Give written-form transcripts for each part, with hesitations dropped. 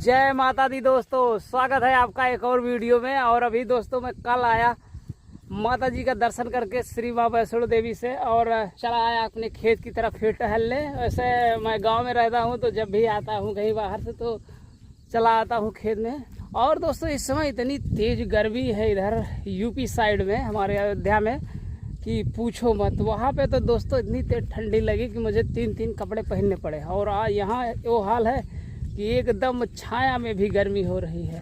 जय माता दी दोस्तों, स्वागत है आपका एक और वीडियो में। और अभी दोस्तों मैं कल आया माता जी का दर्शन करके श्री माँ वैष्णो देवी से, और चला आया अपने खेत की तरफ फिर टहलने। वैसे मैं गांव में रहता हूं तो जब भी आता हूं कहीं बाहर से तो चला आता हूं खेत में। और दोस्तों इस समय इतनी तेज गर्मी है इधर यूपी साइड में, हमारे अयोध्या में, कि पूछो मत। वहाँ पे तो दोस्तों इतनी तेज ठंडी लगी कि मुझे तीन कपड़े पहनने पड़े। और यहाँ वो हाल है कि एकदम छाया में भी गर्मी हो रही है।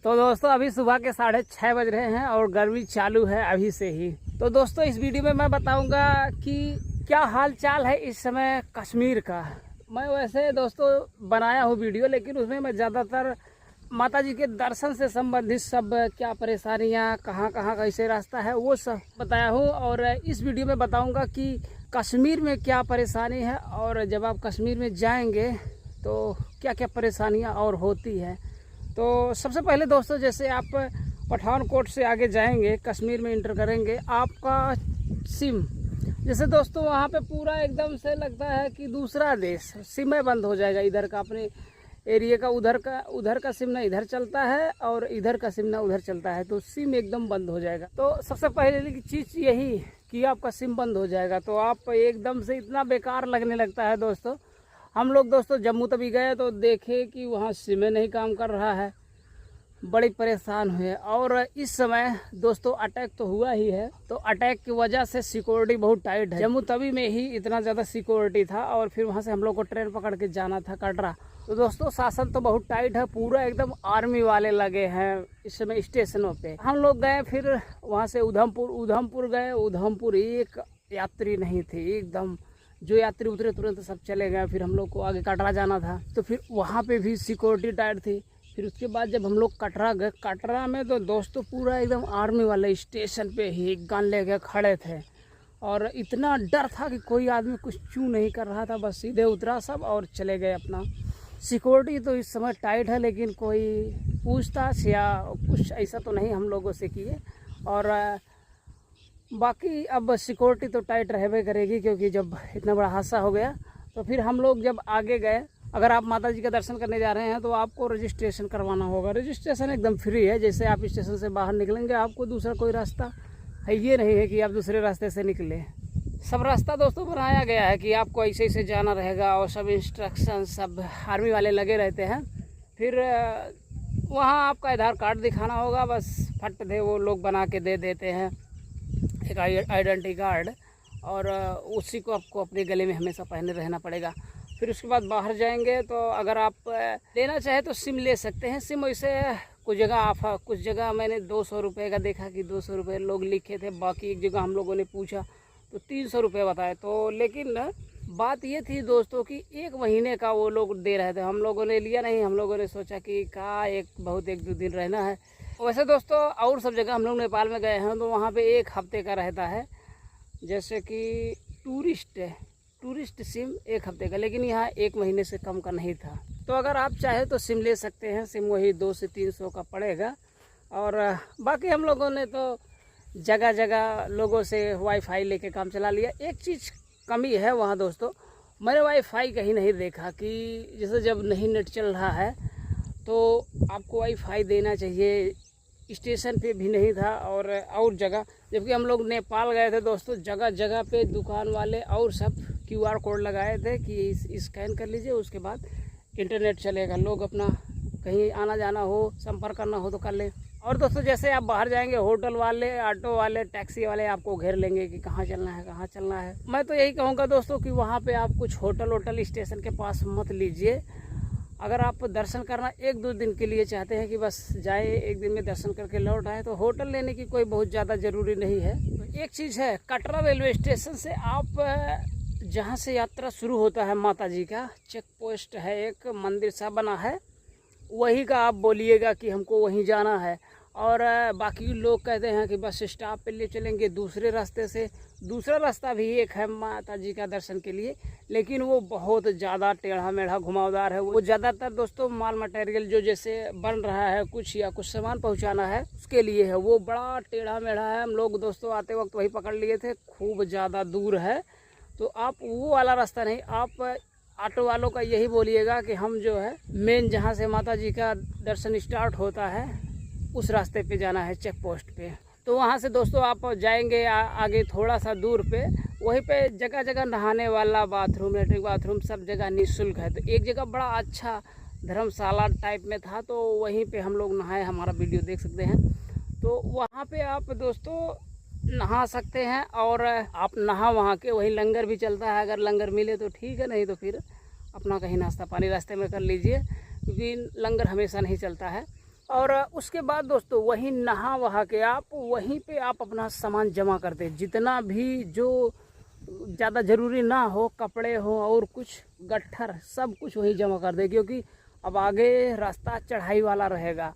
तो दोस्तों अभी सुबह के 6:30 बज रहे हैं और गर्मी चालू है अभी से ही। तो दोस्तों इस वीडियो में मैं बताऊंगा कि क्या हाल चाल है इस समय कश्मीर का। मैं वैसे दोस्तों बनाया हूँ वीडियो, लेकिन उसमें मैं ज़्यादातर माता जी के दर्शन से संबंधित सब क्या परेशानियाँ, कहाँ कैसे रास्ता है, वो सब बताया हूँ। और इस वीडियो में बताऊँगा कि कश्मीर में क्या परेशानी है, और जब आप कश्मीर में जाएंगे तो क्या क्या परेशानियां और होती है। तो सबसे पहले दोस्तों, जैसे आप पठानकोट से आगे जाएंगे, कश्मीर में इंटर करेंगे, आपका सिम, जैसे दोस्तों वहाँ पे पूरा एकदम से लगता है कि दूसरा देश, सिम बंद हो जाएगा। इधर का अपने एरिया का उधर का सिम ना इधर चलता है और इधर का सिम ना उधर चलता है, तो सिम एकदम बंद हो जाएगा। तो सबसे पहले की चीज़ यही कि आपका सिम बंद हो जाएगा, तो आप एकदम से इतना बेकार लगने लगता है दोस्तों। हम लोग दोस्तों जम्मू तभी गए तो देखे कि वहाँ सिम नहीं काम कर रहा है, बड़ी परेशान हुए। और इस समय दोस्तों अटैक तो हुआ ही है, तो अटैक की वजह से सिक्योरिटी बहुत टाइट है। जम्मू तवी में ही इतना ज़्यादा सिक्योरिटी था, और फिर वहाँ से हम लोग को ट्रेन पकड़ के जाना था कटरा। तो दोस्तों शासन तो बहुत टाइट है, पूरा एकदम आर्मी वाले लगे हैं इस समय स्टेशनों पे। हम लोग गए फिर वहाँ से उधमपुर गए। उधमपुर एक यात्री नहीं थी, एकदम जो यात्री उतरे तुरंत सब चले गए। फिर हम लोग को आगे कटरा जाना था, तो फिर वहाँ पे भी सिक्योरिटी टाइट थी। फिर उसके बाद जब हम लोग कटरा गए, कटरा में तो दोस्तों पूरा एकदम आर्मी वाले स्टेशन पे ही गन लेके खड़े थे, और इतना डर था कि कोई आदमी कुछ चू नहीं कर रहा था, बस सीधे उतरा सब और चले गए अपना। सिक्योरिटी तो इस समय टाइट है, लेकिन कोई पूछताछ या कुछ ऐसा तो नहीं हम लोगों से किए। और बाकी अब सिक्योरिटी तो टाइट रहबे करेगी, क्योंकि जब इतना बड़ा हादसा हो गया। तो फिर हम लोग जब आगे गए, अगर आप माता जी का दर्शन करने जा रहे हैं तो आपको रजिस्ट्रेशन करवाना होगा। रजिस्ट्रेशन एकदम फ्री है। जैसे आप स्टेशन से बाहर निकलेंगे, आपको दूसरा कोई रास्ता है ये नहीं है कि आप दूसरे रास्ते से निकले। सब रास्ता दोस्तों बनाया गया है कि आपको ऐसे ऐसे जाना रहेगा, और सब इंस्ट्रक्शन सब आर्मी वाले लगे रहते हैं। फिर वहाँ आपका आधार कार्ड दिखाना होगा, बस फट दे वो लोग बना के दे देते हैं, एक आइडेंटिटी कार्ड, और उसी को आपको अपने गले में हमेशा पहने रहना पड़ेगा। फिर उसके बाद बाहर जाएंगे तो अगर आप लेना चाहे तो सिम ले सकते हैं। सिम वैसे कुछ जगह मैंने 200 रुपये का देखा कि 200 रुपये लोग लिखे थे, बाकी एक जगह हम लोगों ने पूछा तो 300 रुपये बताए। तो लेकिन बात ये थी दोस्तों कि 1 महीने का वो लोग दे रहे थे, हम लोगों ने लिया नहीं। हम लोगों ने सोचा कि एक दो दिन रहना है। वैसे दोस्तों और सब जगह हम लोग नेपाल में गए हैं तो वहाँ पे 1 हफ्ते का रहता है, जैसे कि टूरिस्ट सिम 1 हफ्ते का, लेकिन यहाँ 1 महीने से कम का नहीं था। तो अगर आप चाहे तो सिम ले सकते हैं। सिम वही 200 से 300 का पड़ेगा। और बाकी हम लोगों ने तो जगह जगह लोगों से वाईफाई लेके काम चला लिया। एक चीज़ कमी है वहाँ दोस्तों, मैंने वाईफाई कहीं नहीं देखा कि जैसे जब नहीं नेट चल रहा है तो आपको वाईफाई देना चाहिए। स्टेशन पे भी नहीं था, और जगह, जबकि हम लोग नेपाल गए थे दोस्तों, जगह जगह पे दुकान वाले और सब QR कोड लगाए थे कि स्कैन कर लीजिए, उसके बाद इंटरनेट चलेगा। लोग अपना कहीं आना जाना हो, संपर्क करना हो तो कर ले। और दोस्तों जैसे आप बाहर जाएंगे, होटल वाले, ऑटो वाले, टैक्सी वाले आपको घेर लेंगे कि कहाँ चलना है। मैं तो यही कहूँगा दोस्तों कि वहाँ पे आप कुछ होटल स्टेशन के पास मत लीजिए। अगर आप दर्शन करना 1-2 दिन के लिए चाहते हैं कि बस जाए 1 दिन में दर्शन करके लौट आए, तो होटल लेने की कोई बहुत ज़्यादा ज़रूरी नहीं है। तो एक चीज़ है, कटरा रेलवे स्टेशन से आप जहाँ से यात्रा शुरू होता है, माता जी का चेक पोस्ट है, एक मंदिर सा बना है, वही का आप बोलिएगा कि हमको वहीं जाना है। और बाकी लोग कहते हैं कि बस स्टॉप पे ले चलेंगे दूसरे रास्ते से। दूसरा रास्ता भी एक है माता जी का दर्शन के लिए, लेकिन वो बहुत ज़्यादा टेढ़ा मेढ़ा घुमावदार है। वो ज़्यादातर दोस्तों माल मटेरियल जो जैसे बन रहा है कुछ, या कुछ सामान पहुंचाना है, उसके लिए है। वो बड़ा टेढ़ा मेढ़ा है। हम लोग दोस्तों आते वक्त वही पकड़ लिए थे, खूब ज़्यादा दूर है। तो आप वो वाला रास्ता नहीं, आप ऑटो वालों का यही बोलिएगा कि हम जो है मेन जहाँ से माता जी का दर्शन स्टार्ट होता है उस रास्ते पे जाना है, चेक पोस्ट पे। तो वहाँ से दोस्तों आप जाएंगे आगे थोड़ा सा दूर पे, वहीं पे जगह जगह नहाने वाला बाथरूम, लेट्रिन बाथरूम सब जगह निःशुल्क है। तो एक जगह बड़ा अच्छा धर्मशाला टाइप में था, तो वहीं पे हम लोग नहाए, हमारा वीडियो देख सकते हैं। तो वहाँ पे आप दोस्तों नहा सकते हैं और आप नहा वहाँ के, वही लंगर भी चलता है, अगर लंगर मिले तो ठीक है, नहीं तो फिर अपना कहीं नाश्ता पानी रास्ते में कर लीजिए, क्योंकि लंगर हमेशा नहीं चलता है। और उसके बाद दोस्तों वहीं नहा वहा के आप वहीं पे आप अपना सामान जमा करते, जितना भी जो ज़्यादा ज़रूरी ना हो, कपड़े हो और कुछ गट्ठर सब कुछ वहीं जमा कर दे, क्योंकि अब आगे रास्ता चढ़ाई वाला रहेगा।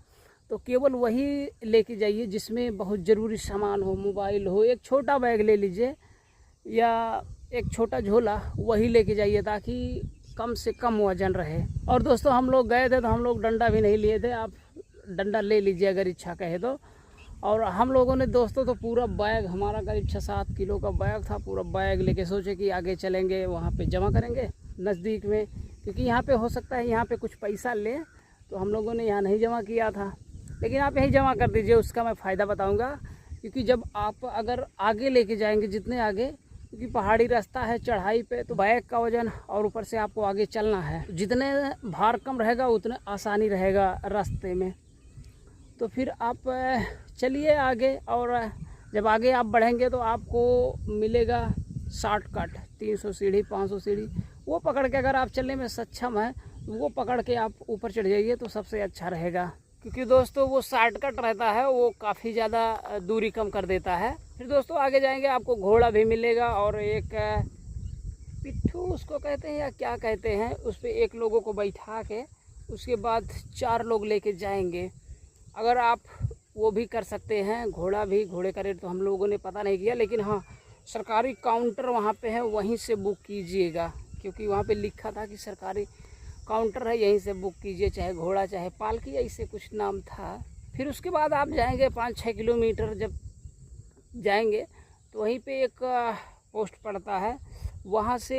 तो केवल वही लेके जाइए जिसमें बहुत ज़रूरी सामान हो, मोबाइल हो, एक छोटा बैग ले लीजिए या एक छोटा झोला, वही लेके जाइए ताकि कम से कम वजन रहे। और दोस्तों हम लोग गए थे तो हम लोग डंडा भी नहीं लिए थे, आप डंडा ले लीजिए अगर इच्छा कहे तो। और हम लोगों ने दोस्तों तो पूरा बैग, हमारा करीब 6-7 किलो का बैग था, पूरा बैग लेके सोचे कि आगे चलेंगे वहाँ पे जमा करेंगे नज़दीक में, क्योंकि यहाँ पे हो सकता है यहाँ पे कुछ पैसा ले, तो हम लोगों ने यहाँ नहीं जमा किया था। लेकिन आप यहीं जमा कर दीजिए, उसका मैं फ़ायदा बताऊंगा। क्योंकि जब आप अगर आगे लेके जाएंगे, जितने आगे, क्योंकि पहाड़ी रास्ता है चढ़ाई पे, तो बैग का वजन और ऊपर से आपको आगे चलना है, जितने भार कम रहेगा उतने आसानी रहेगा रास्ते में। तो फिर आप चलिए आगे, और जब आगे आप बढ़ेंगे तो आपको मिलेगा शॉर्टकट, 300 सीढ़ी 500 सीढ़ी, वो पकड़ के अगर आप चलने में सक्षम है वो पकड़ के आप ऊपर चढ़ जाइए तो सबसे अच्छा रहेगा। क्योंकि दोस्तों वो शॉर्टकट रहता है, वो काफ़ी ज़्यादा दूरी कम कर देता है। फिर दोस्तों आगे जाएंगे आपको घोड़ा भी मिलेगा, और एक पिट्ठू उसको कहते हैं या क्या कहते हैं, उस पर एक लोगों को बैठा के उसके बाद 4 लोग लेके जाएंगे। अगर आप वो भी कर सकते हैं, घोड़ा भी, घोड़े का रेट तो हम लोगों ने पता नहीं किया, लेकिन हाँ सरकारी काउंटर वहाँ पे है, वहीं से बुक कीजिएगा, क्योंकि वहाँ पे लिखा था कि सरकारी काउंटर है, यहीं से बुक कीजिए, चाहे घोड़ा चाहे पालकी, ऐसे कुछ नाम था। फिर उसके बाद आप जाएंगे 5-6 किलोमीटर, जब जाएंगे तो वहीं पे एक पोस्ट पड़ता है, वहाँ से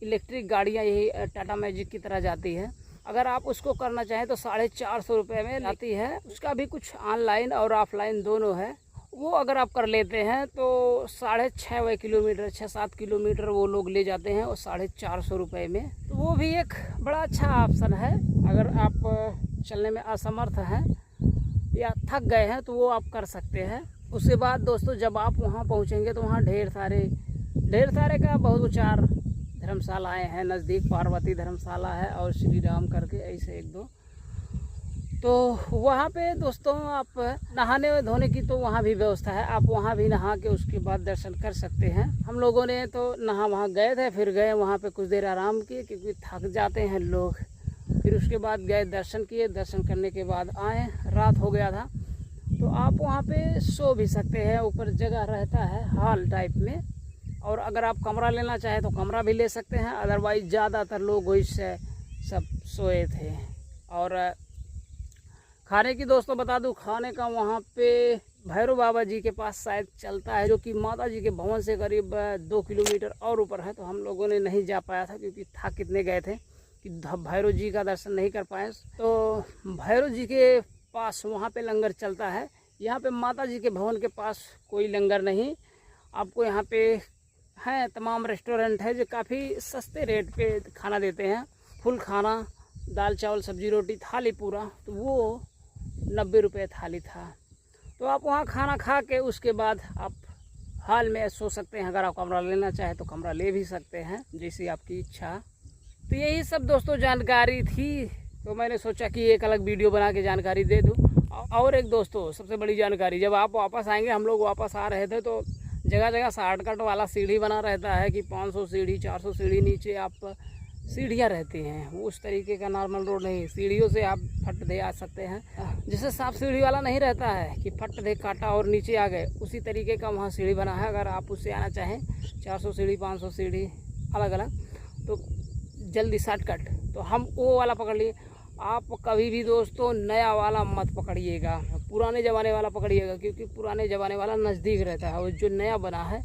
इलेक्ट्रिक गाड़ियाँ यही टाटा मैजिक की तरह जाती है। अगर आप उसको करना चाहें तो 450 रुपये में लाती है। उसका भी कुछ ऑनलाइन और ऑफलाइन दोनों है। वो अगर आप कर लेते हैं तो 6.5 किलोमीटर 6-7 किलोमीटर वो लोग ले जाते हैं, और 450 रुपये में। तो वो भी एक बड़ा अच्छा ऑप्शन है। अगर आप चलने में असमर्थ हैं या थक गए हैं तो वो आप कर सकते हैं। उसके बाद दोस्तों जब आप वहाँ पहुँचेंगे तो वहाँ ढेर सारे का बहुत 4 धर्मशालाएँ हैं नज़दीक। पार्वती धर्मशाला है और श्री राम करके ऐसे 1-2। तो वहाँ पे दोस्तों आप नहाने धोने की तो वहाँ भी व्यवस्था है, आप वहाँ भी नहा के उसके बाद दर्शन कर सकते हैं। हम लोगों ने तो वहाँ गए थे, फिर गए वहाँ पे कुछ देर आराम किए, क्योंकि थक जाते हैं लोग। फिर उसके बाद गए दर्शन किए, दर्शन करने के बाद आए, रात हो गया था। तो आप वहाँ पे सो भी सकते हैं, ऊपर जगह रहता है हॉल टाइप में। और अगर आप कमरा लेना चाहें तो कमरा भी ले सकते हैं, अदरवाइज़ ज़्यादातर लोग वही से सब सोए थे। और खाने की दोस्तों बता दूं, खाने का वहाँ पे भैरव बाबा जी के पास शायद चलता है, जो कि माता जी के भवन से करीब 2 किलोमीटर और ऊपर है। तो हम लोगों ने नहीं जा पाया था, क्योंकि थक कितने गए थे कि भैरव जी का दर्शन नहीं कर पाए। तो भैरव जी के पास वहाँ पे लंगर चलता है। यहाँ पे माता जी के भवन के पास कोई लंगर नहीं। आपको यहाँ पे हैं तमाम रेस्टोरेंट है जो काफ़ी सस्ते रेट पे खाना देते हैं। फुल खाना, दाल चावल सब्जी रोटी थाली पूरा, तो वो 90 रुपये थाली था। तो आप वहाँ खाना खा के उसके बाद आप हॉल में सो सकते हैं। अगर आप कमरा लेना चाहें तो कमरा ले भी सकते हैं, जैसी आपकी इच्छा। तो यही सब दोस्तों जानकारी थी, तो मैंने सोचा कि एक अलग वीडियो बना के जानकारी दे दूँ। और एक दोस्तों सबसे बड़ी जानकारी, जब आप वापस आएंगे, हम लोग वापस आ रहे थे तो जगह जगह शॉर्टकट वाला सीढ़ी बना रहता है कि 500 सीढ़ी 400 सीढ़ी नीचे आप सीढ़ियाँ रहती हैं। उस तरीके का नॉर्मल रोड नहीं, सीढ़ियों से आप फट दे आ सकते हैं। जैसे साफ सीढ़ी वाला नहीं रहता है कि फट दे काटा और नीचे आ गए, उसी तरीके का वहाँ सीढ़ी बना है। अगर आप उससे आना चाहें 400 सीढ़ी 500 सीढ़ी अलग अलग, तो जल्दी शॉर्टकट, तो हम वो वाला पकड़ लिए। आप कभी भी दोस्तों नया वाला मत पकड़िएगा, पुराने ज़माने वाला पकड़िएगा, क्योंकि पुराने ज़माने वाला नज़दीक रहता है और जो नया बना है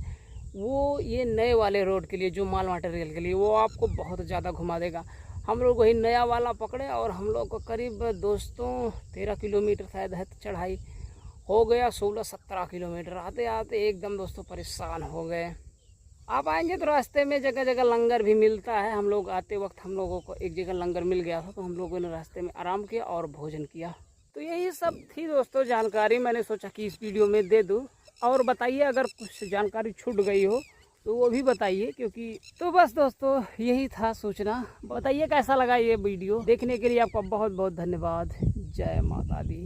वो ये नए वाले रोड के लिए जो माल मटेरियल के लिए वो आपको बहुत ज़्यादा घुमा देगा। हम लोग वही नया वाला पकड़े और हम लोग को करीब दोस्तों 13 किलोमीटर शायद है चढ़ाई हो गया, 16-17 किलोमीटर आते आते एकदम दोस्तों परेशान हो गए। आप आएंगे तो रास्ते में जगह जगह लंगर भी मिलता है। हम लोग आते वक्त हम लोगों को एक जगह लंगर मिल गया था, तो हम लोगों ने रास्ते में आराम किया और भोजन किया। तो यही सब थी दोस्तों जानकारी, मैंने सोचा कि इस वीडियो में दे दूँ। और बताइए अगर कुछ जानकारी छूट गई हो तो वो भी बताइए, क्योंकि तो बस दोस्तों यही था सूचना। बताइए कैसा लगा ये वीडियो। देखने के लिए आपका बहुत बहुत धन्यवाद। जय माता दी।